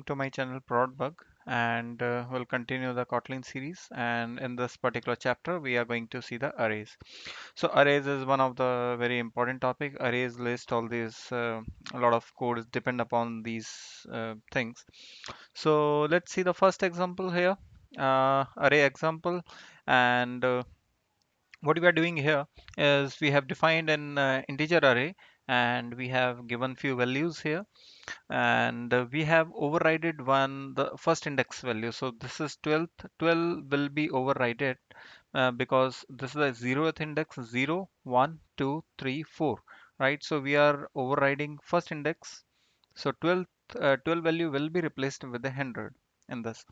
To my channel Prodbug, and we'll continue the Kotlin series, and in this particular chapter we are going to see the arrays. So arrays is one of the very important topic. Arrays list all these a lot of codes depend upon these things. So let's see the first example here, array example. And what we are doing here is we have defined an integer array, and we have given few values here, and we have overridden one the first index value. So this is 12th. 12 will be overridden because this is the 0th index, 0 1 2 3 4, right? So we are overriding first index. So 12 value will be replaced with a 100 in this,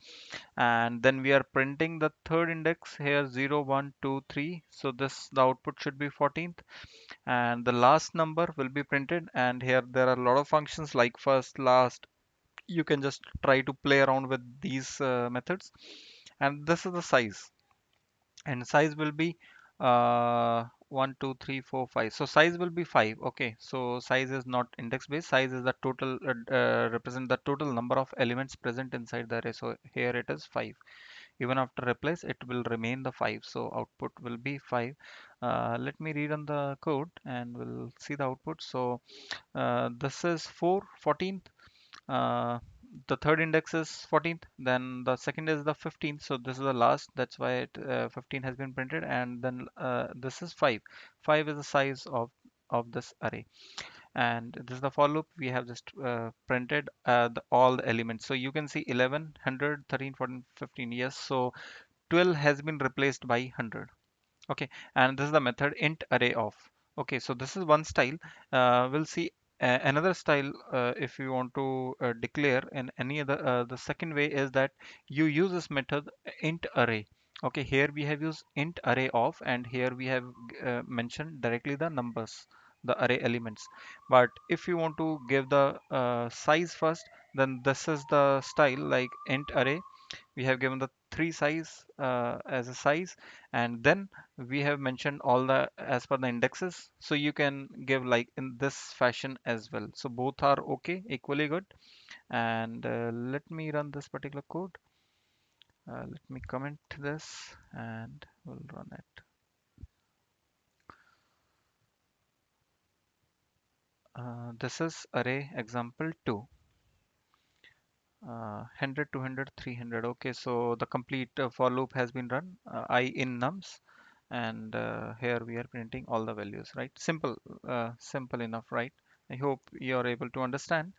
and then we are printing the third index here, 0 1 2 3. So this the output should be 14th, and the last number will be printed. And here there are a lot of functions like first, last. You can just try to play around with these methods. And this is the size, and size will be 1 2 3 4 5. So size will be 5. Okay, so size is not index based. Size is the total, represent the total number of elements present inside the array. So here it is 5. Even after replace, it will remain the 5. So output will be 5. Let me rerun the code and we'll see the output. So this is 4 14th. uh, the third index is 14th, then the second is the 15th. So this is the last, that's why 15 has been printed. And then this is 5. 5 is the size of this array. And this is the for loop. We have just printed all the elements. So you can see 11 100 13 14 15. Yes, so 12 has been replaced by 100. Okay, and this is the method int array of. Okay, so this is one style. We'll see another style if you want to declare in any other. The second way is that you use this method int array. Okay, here we have used int array of, and here we have mentioned directly the numbers, the array elements. But if you want to give the size first, then this is the style like int array. We have given the three size as a size, and then we have mentioned all the as per the indexes. So you can give like in this fashion as well. So both are okay, equally good. And let me run this particular code. Let me comment this and we'll run it. This is array example 2. 100 200 300. Okay, so the complete for loop has been run, I in nums. And here we are printing all the values, right? Simple, simple enough, right? I hope you are able to understand.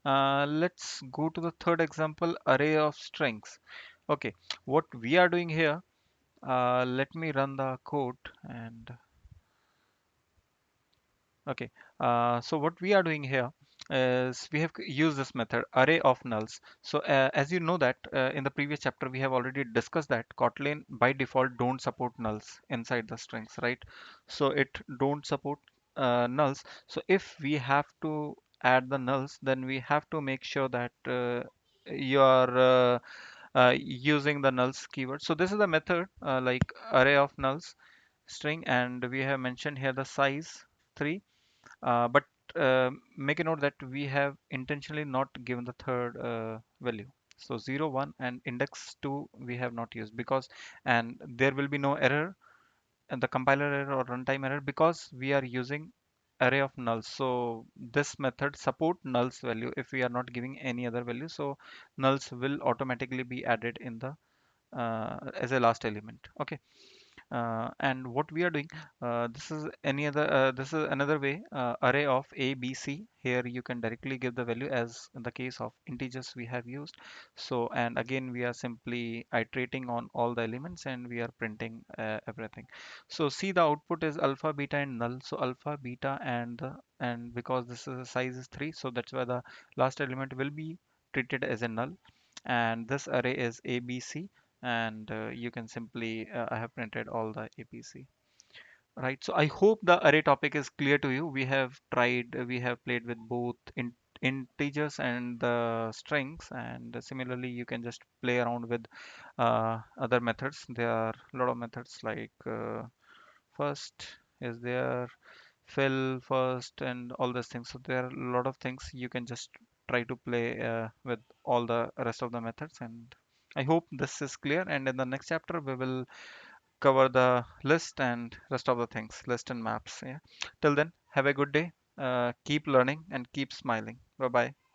Let's go to the third example, array of strings. Okay, what we are doing here, let me run the code. And okay, so what we are doing here is we have used this method array of nulls. So as you know that in the previous chapter we have already discussed that Kotlin by default don't support nulls inside the strings, right? So it don't support nulls. So if we have to add the nulls, then we have to make sure that you are using the nulls keyword. So this is the method like array of nulls string, and we have mentioned here the size 3. But make a note that we have intentionally not given the third value. So 0 1 and index 2 we have not used because, and there will be no error and the compiler error or runtime error because we are using array of nulls. So this method support nulls value if we are not giving any other value. So nulls will automatically be added in the as a last element. Okay, and what we are doing, this is another way, array of a b c. Here you can directly give the value as in the case of integers we have used. So and again we are simply iterating on all the elements and we are printing everything. So see, the output is alpha beta and null. So alpha beta and because this is size is 3, so that's why the last element will be treated as a null. And this array is abc, and you can simply I have printed all the APC, right? So I hope the array topic is clear to you. We have tried, we have played with both integers and the strings, and similarly you can just play around with other methods. There are a lot of methods like first is there, fill first, and all those things. So there are a lot of things you can just try to play with all the rest of the methods. And I hope this is clear. And in the next chapter, we will cover the list and rest of the things, list and maps. Yeah. Till then, have a good day. Keep learning and keep smiling. Bye bye.